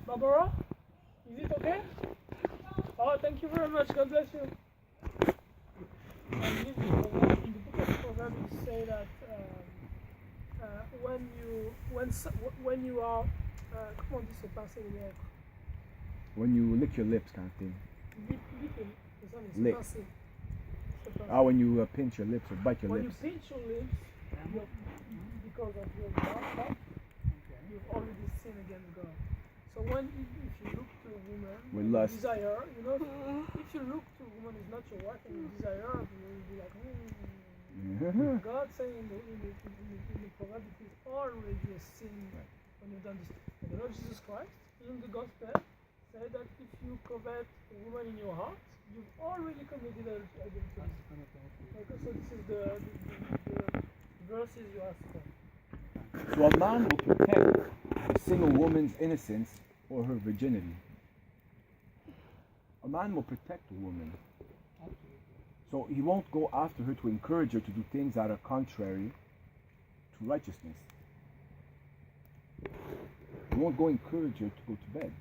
Barbara, is it okay? Oh, thank you very much. God bless you. In the book of Proverbs, it say that when you are comment on dit ce pincer les lèvres? When you lick your lips, kind of thing. Licking, c'est ça, mais Lick. c'est pincer. Ah, when you pinch your lips or bite your When lips. you pinch your lips, because of your mouth, you've already sinned against God. So if you look to a woman With and lust. you desire, if you look to a woman who's not your wife and you desire, you'll be like, God saying in the Proverbs, it is already a sin when you've done this. And the Lord Jesus Christ, in the Gospel, said that if you covet a woman in your heart, you've already committed adultery. Okay, so this is the verses you asked for. So a man will protect a single woman's innocence or her virginity. A man will protect a woman. So he won't go after her to encourage her to do things that are contrary to righteousness. He won't go encourage her to go to bed.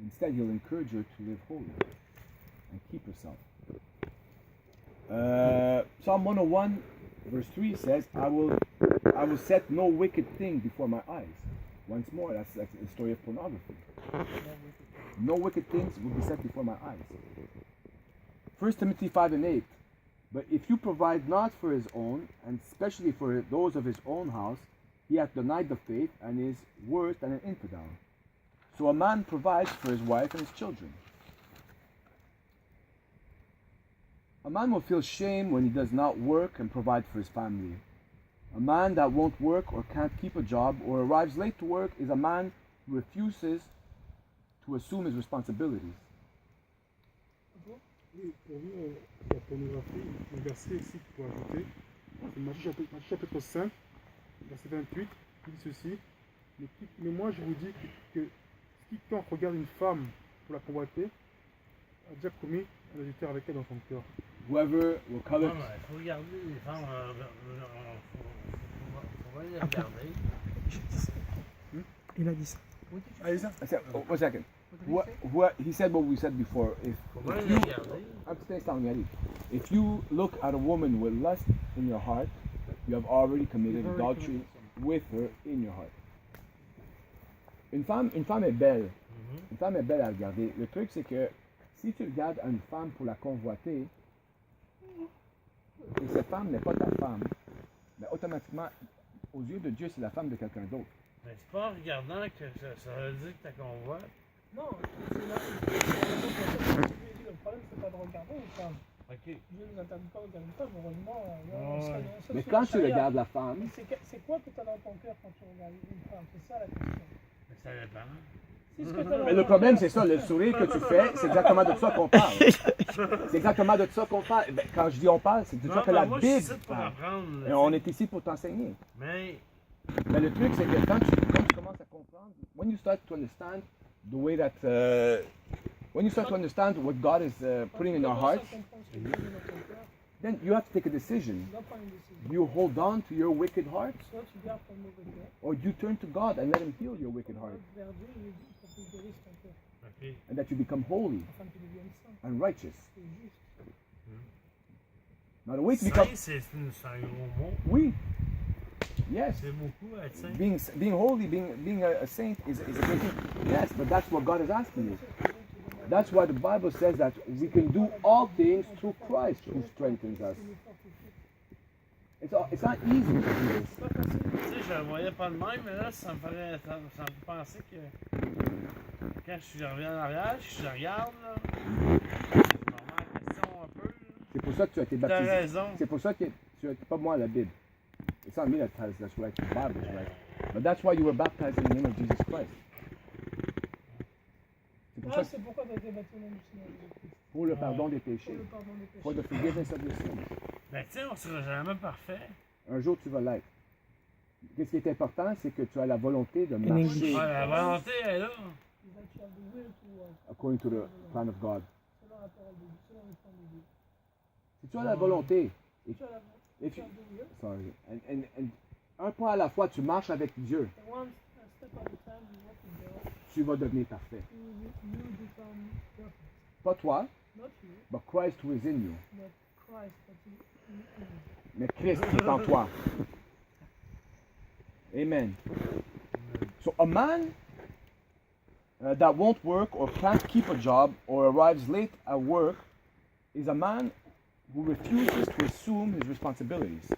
Instead, he'll encourage her to live holy and keep herself. Psalm 101 verse 3 says, I will set no wicked thing before my eyes. Once more, that's the story of pornography. No wicked things will be set before my eyes. 1 Timothy 5 and 8. But if you provide not for his own, and especially for those of his own house, he hath denied the faith and is worse than an infidel. So a man provides for his wife and his children. A man will feel shame when he does not work and provide for his family. A man that won't work or can't keep a job or arrives late to work is a man who refuses to assume his responsibilities. Oui, pour nous, la pornographie, un verset ici pour ajouter, c'est Matthieu chapitre 5, verset 28, qui dit ceci, mais moi je vous dis que quiconque regarde une femme pour la convoiter a déjà commis un adultère avec elle dans son cœur. Whoever will covet. Il faut regarder les femmes, faut les regarder. Il a dit ça. I said, 1 second. What he said what we said before. Faut les regarder. If you look at a woman with lust in your heart, you have already committed adultery with her in your heart. Une femme est belle. Une femme est belle à regarder. Le truc, c'est que si tu regardes une femme pour la convoiter, et cette femme n'est pas ta femme, mais automatiquement, aux yeux de Dieu, c'est la femme de quelqu'un d'autre. Mais c'est pas en regardant que ça veut dire que t'as convoite. Non, c'est là. Le problème, c'est pas de regarder une femme. Ok. Dieu ne nous interdit pas de regarder une femme, heureusement. Mais quand tu regardes la femme, c'est quoi que tu as dans ton cœur quand tu regardes une femme? C'est ça la question. Mais ça dépend. Si ce que t'as dans mais le ton problème, cœur- c'est ça, le sourire que tu fais, c'est exactement de ça qu'on parle. C'est exactement de ça qu'on parle. Ben, quand je dis on parle, c'est de ça que la moi, je suis Bible ici pour parle. apprendre. Et on est ici pour t'enseigner. Mais, Mais le truc, c'est que quand tu commences à comprendre, when you start to understand the way that, when you start to understand what God is putting in our hearts, then you have to take a decision. Tu dois prendre une décision. You hold on to your wicked heart, Soit tu gardes ton mauvais cœur, or you turn to God and let Him heal your wicked heart, vers Dieu et lui dis pour qu'il guérisse ton cœur, ok. and that you become holy afin que tu deviennes saint and righteous. et juste. Now the way to become, Saint, c'est un gros mot. oui, yes, C'est beaucoup à être saint. being holy, being a saint is a good thing. Yes, but that's what God is asking you. That's why the Bible says that we can do all things through Christ who strengthens us. It's not easy to do this. C'est pas facile. Tu sais, je le voyais pas de même, mais là, ça me fait penser que quand je reviens en arrière, je regarde, là, je me remets en question un peu. C'est pour ça que tu as été T'as baptisé. raison. C'est pour ça que tu as pas moi la Bible. It's not me that's right. The Bible is right. But that's why you were baptized in the name of Jesus Christ. C'est pour ça que C'est pourquoi tu as été baptisé au nom du Seigneur Jésus-Christ. pour le pardon des Pour péchés, le pardon des péchés. for the forgiveness of your sins. Ben, tu sais, on sera jamais parfait. Un jour tu vas l'être. Qu'est-ce qui est important, c'est que tu as la volonté de marcher La volonté est là. That you have the will to walk according to the plan of God. selon la parole de Dieu, selon le plan de Dieu. Si tu as la volonté, Tu as la if tu you, as the will, sorry, and un pas à la fois, tu marches avec Dieu. and one step at a time you walk with God. tu vas devenir parfait. You become perfect. Pas toi, Not you, but Christ who is in you. but Christ that is in you. Mais Christ qui est en toi. Amen. So a man that won't work or can't keep a job or arrives late at work is a man who refuses to assume his responsibilities.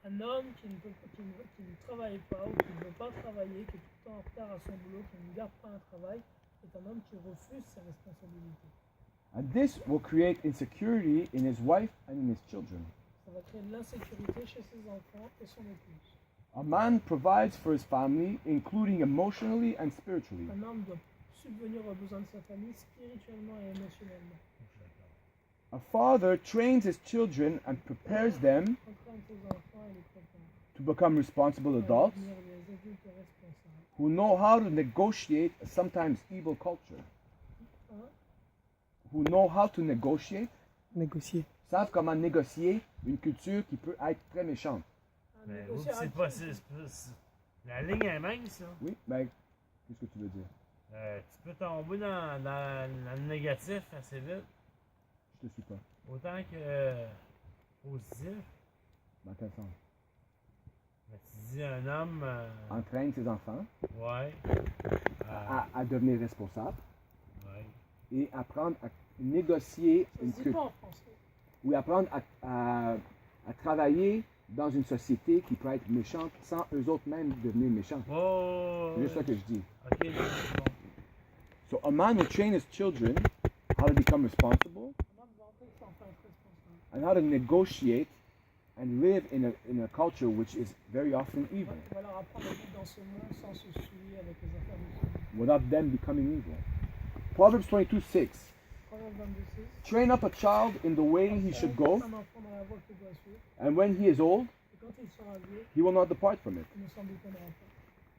Un homme qui ne travaille pas ou qui ne veut pas travailler, qui est tout le temps en retard à son boulot, qui ne garde pas un travail, est un homme qui refuse ses responsabilités. And this will create insecurity in his wife and in his children. Ça va créer de l'insécurité chez ses enfants et son épouse. A man provides for his family, including emotionally and spiritually. Un homme doit subvenir aux besoins de sa famille spirituellement et émotionnellement. A father trains his children and prepares them Entraîne ses enfants et les prépare. to become responsible Pour adults devenir des adultes responsables. who know how to negotiate a sometimes evil culture. Hein? Who know how to negotiate, Négocier. savent comment négocier une culture qui peut être très méchante. Mais oups, c'est pas. La ligne est mince, là. Oui, mais qu'est-ce que tu veux dire? Tu peux tomber dans le négatif assez vite. Je te suis pas. Autant que positif. Dans quel sens? Mais tu dis un homme. Entraîne ses enfants Ouais. à devenir responsables Ouais. et apprendre à négocier Ça une se dit culture. pas en français. Ou apprendre à travailler dans une société qui peut être méchante sans eux autres même devenir méchants. Oh! C'est juste ça que je dis. Ok, c'est bon. So a man will train his children how to become responsible Un homme doit entraîner ses enfants à être responsables. and how to negotiate and live in a culture which is very often evil Il va leur apprendre à vivre dans ce monde sans se souiller avec les affaires de ce monde. without them becoming evil. Proverbs 22:6. Proverbe 22:6. Train up a child in the way he should go, Un enfant dans la voie qu'il doit suivre. and when he is old, Et quand il sera vieux, he will not depart from it. il ne s'en détournera pas.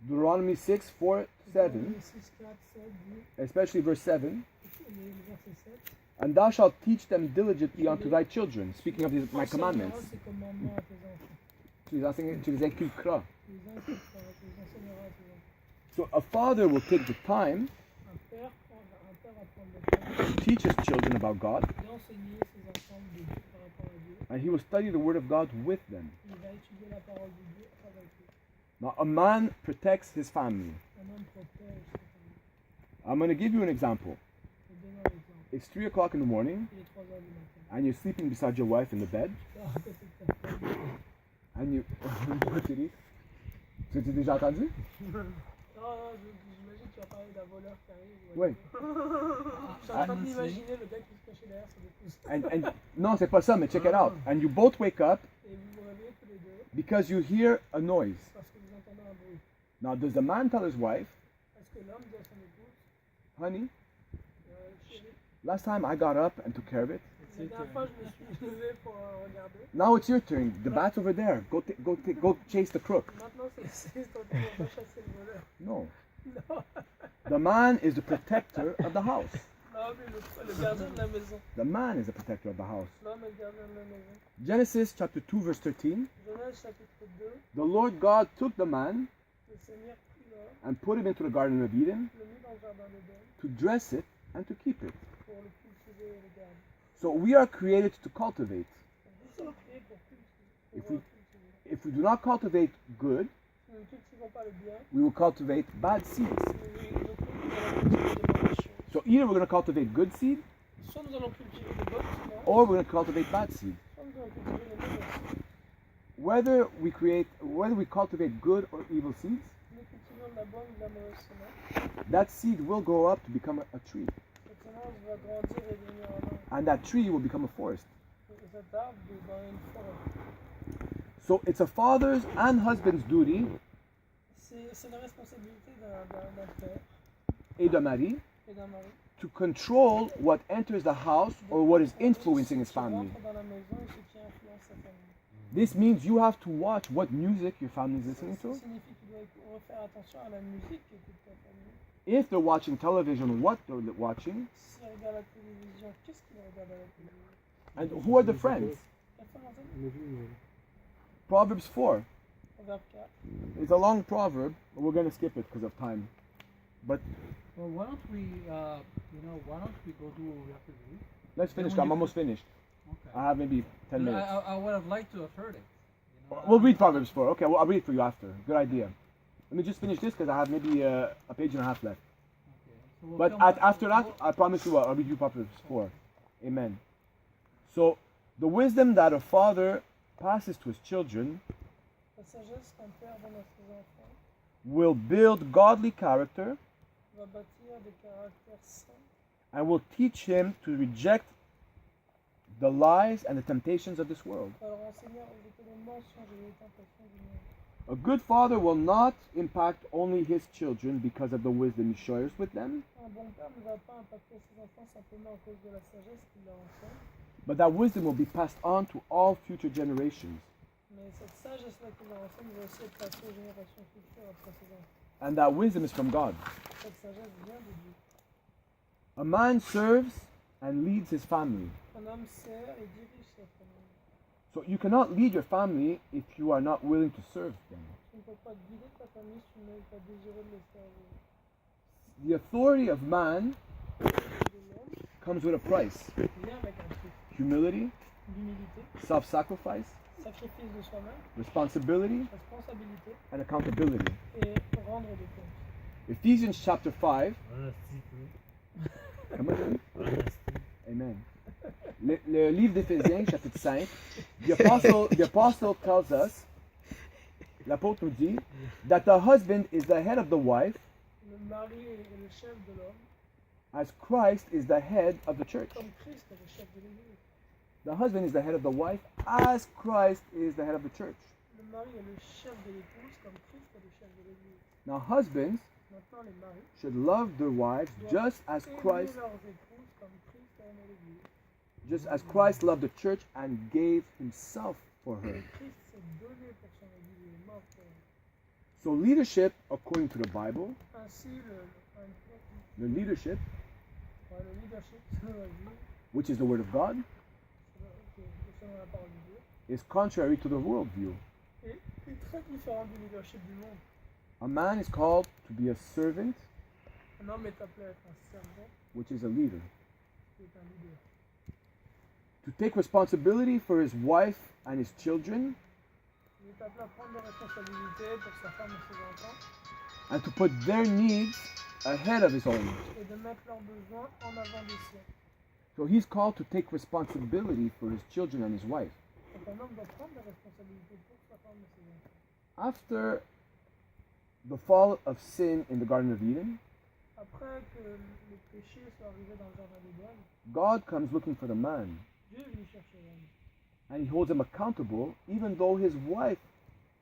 Deuteronomy 6:4-7, Deutéronome 6, 4, 7 dit, especially verse 7. le verset 7. And thou shalt teach them diligently unto thy children. Speaking of my Enseigneras commandments. ces commandements à tes enfants. Tu les inculqueras. Tu les inculqueras, tu les enseigneras à tes enfants. So a father will take the time Un père va prendre le temps to teach his children about God, d'enseigner ses enfants de Dieu par rapport à Dieu. and he will study the word of God with them. Il va étudier la parole de Dieu avec eux. Now a man protects his family. Un homme protège sa famille. I'm going to give you an example. Je vais donner un exemple. It's 3 o'clock in the morning, Il est 3 heures du matin. and you're sleeping beside your wife in the bed, Tu es à côté de ta femme. and you... Tu dis? Tu as déjà entendu? Non, j'imagine que tu vas parler d'un voleur qui arrive. Oui. Je suis en train d'imaginer le gars qui se cachait derrière son épouse. And non, c'est pas ça, mais check it out. And you both wake up Et vous vous réveillez tous les deux because you hear a noise. parce que vous entendez un bruit. Now, does the man tell his wife, Est-ce que l'homme dit à son épouse, honey, chérie, last time I got up and took care of it. la dernière fois je me suis levé pour regarder. Now it's your turn. The bat's over there. Go chase the crook. Maintenant c'est ton tour, on va chasser le voleur. No. Non, The man is the protector of the house. non mais le gardien de la maison. The man is the protector of the house. L'homme est le gardien de la maison. Genesis chapter 2 verse 13. Genèse chapitre 2, The Lord God took the man le Seigneur prit l'homme, and put him into the garden of Eden le mit dans le jardin d'Éden to dress it and to keep it. pour le cultiver et le garder. So we are created to cultivate. Nous sommes créés pour cultiver. If Pour we- cultiver. If we do not cultivate good, Si nous ne cultivons pas le bien, we will cultivate bad seeds. nous allons cultiver des mauvaises choses. So either we're going to cultivate good seed Soit nous allons cultiver de bonnes semences, or we're going to cultivate bad seed. soit nous allons cultiver les mauvaises semences. Whether we cultivate good or evil seeds, Si nous cultivons de la bonne ou de la mauvaise semence, that seed will grow up to become a tree. cette semence va grandir et devenir un arbre. And that tree will become a forest. Et cet arbre dans une forêt. So it's a father's and husband's duty C'est la responsabilité d'un père et de mari et d'un mari to control what enters the house or what is influencing his qui family. rentre dans la maison et ce qui influence sa famille. This means you have to watch what music your family is listening Ça to. signifie que tu dois faire attention à la musique qu'écoute ta famille. If they're watching television, what they're watching, Si elle regarde la télévision, qu'est-ce qu'il regarde à la télévision? and who are the friends. La femme en tête, On a vu Proverbs 4. Proverbe 4. It's a long proverb, but we're going to skip it because of time. But Well, why don't we, why don't we go do what we have to do? let's finish. when I'm you almost finished. Okay. I have maybe 10 minutes. I would have liked to have heard it. We'll read Proverbs 4. Okay, well, I'll read it for you after. Good idea. Let me just finish this because I have maybe a page and a half left. Okay. So we'll But come back- after that, I promise you I'll read you Proverbs 4. Amen. So, the wisdom that a father passes to his children La sagesse qu'un père donne à ses enfants will build godly character va bâtir des caractères sains and will teach him to reject the lies and the temptations of this world. va leur enseigner à rejeter les mensonges et les tentations du monde. A good father will not impact only his children because of the wisdom he shares with them, Un bon père ne va pas impacter ses enfants simplement à cause de la sagesse qu'il leur enseigne, but that wisdom will be passed on to all future generations. mais cette sagesse-là qu'il leur enseigne va aussi être passée aux générations futures après ses enfants. And that wisdom is from God. Cette sagesse vient de Dieu. A man serves and leads his family. Un homme sert et dirige sa famille. So you cannot lead your family if you are not willing to serve them. Tu ne peux pas guider ta famille si tu n'es pas désireux de les servir. The authority of man De l'homme comes with a price. vient avec un prix. Humility, L'humilité, self-sacrifice, sacrifice de soi-même, responsibility, responsabilité and accountability. et rendre des comptes. Ephesians chapter 5. Honesty, too. Comment dire? Honesty. Amen. Le livre d'Éphésiens, chapitre 5, the apostle tells us, l'apôtre nous dit, that the husband is the head of the wife, Le mari est le chef de l'homme, as Christ is the head of the church. comme Christ est le chef de l'Église. The husband is the head of the wife, as Christ is the head of the church. Le mari est le chef de l'épouse, comme Christ est le chef de l'Église. Now, husbands Maintenant, les maris should love their wives just as aimer Christ, leurs épouses, comme Christ a aimé l'Église. loved the church and gave himself for her. Et Christ s'est donné pour son Église, il est mort pour elle. So leadership, according to the Bible, Ainsi, the leadership, le leadership, selon la Bible, which is the word of God, selon la parole de Dieu, is contrary to the worldview. est très différent du leadership du monde. A man is called to be a servant, Un homme est appelé à être un servant, which is a leader. qui est un leader. To take responsibility for his wife and his children, Il est appelé à prendre des responsabilités pour sa femme et ses enfants, and to put their needs ahead of his own. et de mettre leurs besoins en avant des siens. So he's called to take responsibility for his children and his wife. Donc un homme doit prendre des responsabilités pour sa femme et ses enfants. After the fall of sin in the Garden of Eden, Après que le péché soit arrivé dans le jardin d'Éden, God comes looking for the man, Dieu est venu chercher l'homme. and he holds him accountable even though his wife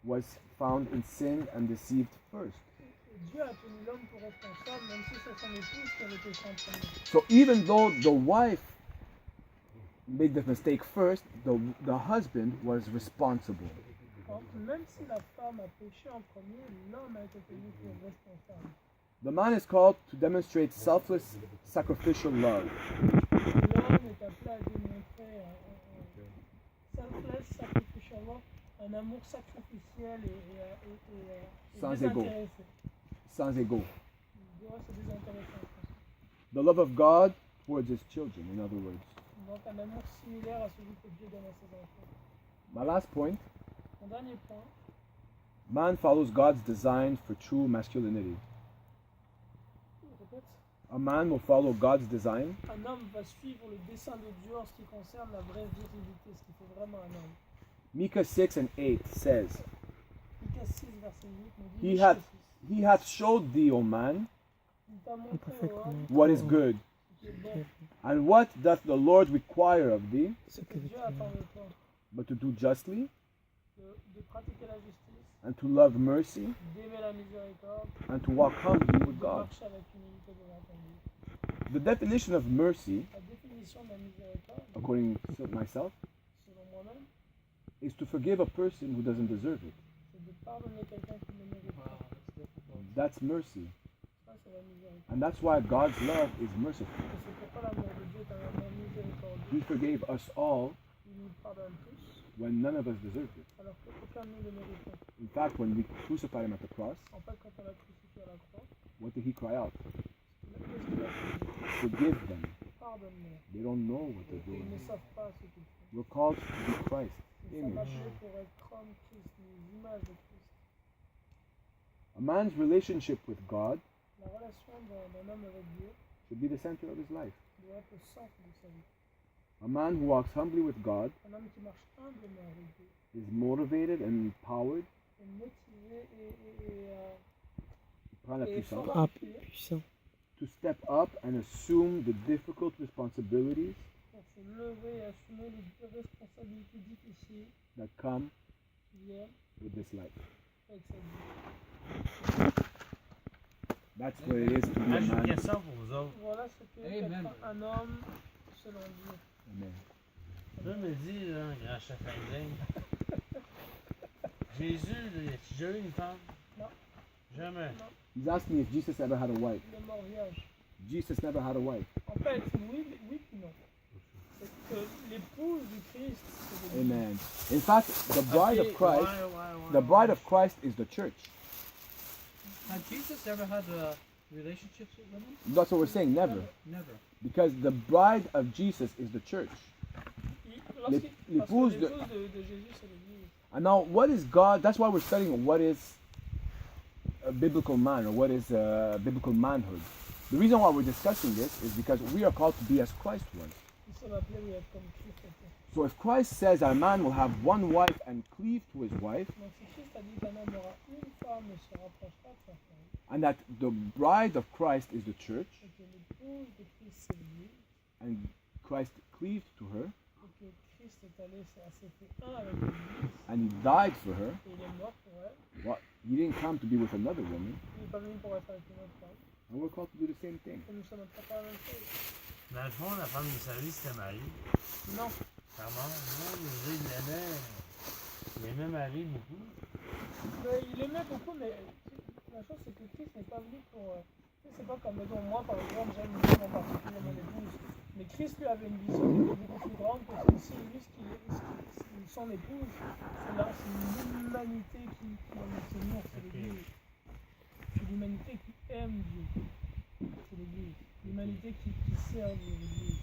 was found in sin and deceived first. Et Dieu a tenu l'homme pour responsable, même si c'est son épouse qui avait été championnée. So even though the wife made the mistake first, the husband was responsible. Donc, même si la femme a péché en premier, l'homme a été tenu pour responsable. The man is called to demonstrate selfless, sacrificial love. L'homme est appelé à démontrer selfless, sacrificial, un amour sacrificiel et Sans ego. désintéressé. Sans ego. Il doit se désintéresser en principe. The love of God towards his children, in other words. Donc un amour similaire à celui que Dieu donne à ses enfants. My last point, Mon dernier point, man follows God's design for true masculinity. répète, A man will follow God's design un homme va suivre le dessein de Dieu en ce qui concerne la vraie virilité, ce qui fait vraiment un homme. Micah 6 and 8 says, Micah 6, verset 8 nous dit He Michée hath, 6, he hath showed thee, O man, il t'a montré au homme what is good, ce qui est bon, and what doth the Lord require of thee, ce que Dieu attend de toi, but to do justly, de pratiquer la justice, and to love mercy, d'aimer la miséricorde, and to walk humbly with de God. marcher avec humilité devant ton Dieu. The definition of mercy, La définition de la miséricorde, according to myself, selon moi-même, is to forgive a person who doesn't deserve it. c'est de pardonner quelqu'un qui ne mérite pas. That's mercy. Ça, c'est la miséricorde. And that's why God's love is merciful. Et c'est pourquoi l'amour de Dieu est un amour miséricordieux. He forgave us all Il nous pardonne tous, when none of us deserved it. alors qu'aucun de nous ne le méritait. In fact, when we crucified him at the cross, En fait, quand on l'a crucifié à la croix, What did he cry out? Qu'est-ce qu'il a fait? Forgive them. Pardonne-moi. They don't know what they're Ils ne doing. savent pas ce qu'ils font. We're called to be Christ. Ils Image. sont appelés pour être comme Christ, les images de Christ. A man's relationship with God La relation d'un homme avec Dieu should be the center of his life. doit être le centre de sa vie. A man who walks humbly with God Un homme qui marche humblement avec Dieu is motivated and empowered. est motivé Prend la et puissance. fortifié puissant. To step up and assume the difficult responsibilities pour se lever et assumer les responsabilités difficiles that come qui viennent with this life. avec cette vie. That's what it is to be Ah, a j'ai une man. question pour vous autres. Voilà ce qu'est Amen. être un homme selon Dieu. Amen. Là, me dit, là, grand chef indien. Jésus, là, y a-tu déjà eu une femme? Non. Jamais. He's asked me if Jesus ever had a wife. Le mariage. Jesus never had a wife. En fait, oui puis non. C'est que l'épouse du Christ, c'est l'Église. Amen. In fact, the bride Ok, of Christ, ouais. the bride of Christ is the church. Had Jesus ever had relationships with women? That's what we're saying, never. Never. Because the bride of Jesus is the church. Parce que l'épouse de- l'épouse de Jésus, c'est l'Église. And now, what is God? That's why we're studying what is a biblical man or what is biblical manhood. The reason why we're discussing this is because we are called to be as Christ was. Ils sont appelés oui, à être comme Christ était. So if Christ says a man will have one wife and cleave to his wife, Donc si Christ a dit qu'un homme aura une femme et se rapprochera de sa femme, and that the bride of Christ is the church, et que l'épouse de Christ c'est l'Église, and Christ cleaved to her, et que Christ est allé s'est fait un avec l'Église, and he died for her, et il est mort pour elle, well, he didn't come to be with another woman, il n'est pas venu pour être avec une autre femme, and we're called to do the same thing. et nous sommes appelés à faire la même chose. Dans le fond, la femme de sa vie, c'était Marie. Non, Comment? Non, il aimait Marie beaucoup. mais il aimait beaucoup, mais la chose c'est que Christ n'est pas venu pour... c'est pas comme, mettons, moi par exemple, j'aime une femme en particulier, mon épouse, mais Christ lui avait une vision qui était beaucoup plus grande que celle-ci, lui, son épouse, c'est l'humanité qui va le tenir, c'est l'Église. C'est l'humanité qui aime Dieu, c'est l'Église. L'humanité qui sert Dieu, l'Église.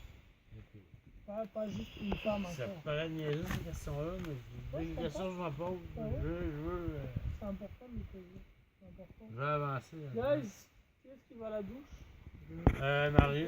Pas juste une femme Ça encore. paraît niaiseux cette question-là, mais Ouais, une je question que je me pose. Ah ouais? Je C'est important de le poser. C'est important. veux avancer. Guys, qui est-ce qui va à la douche? Marie,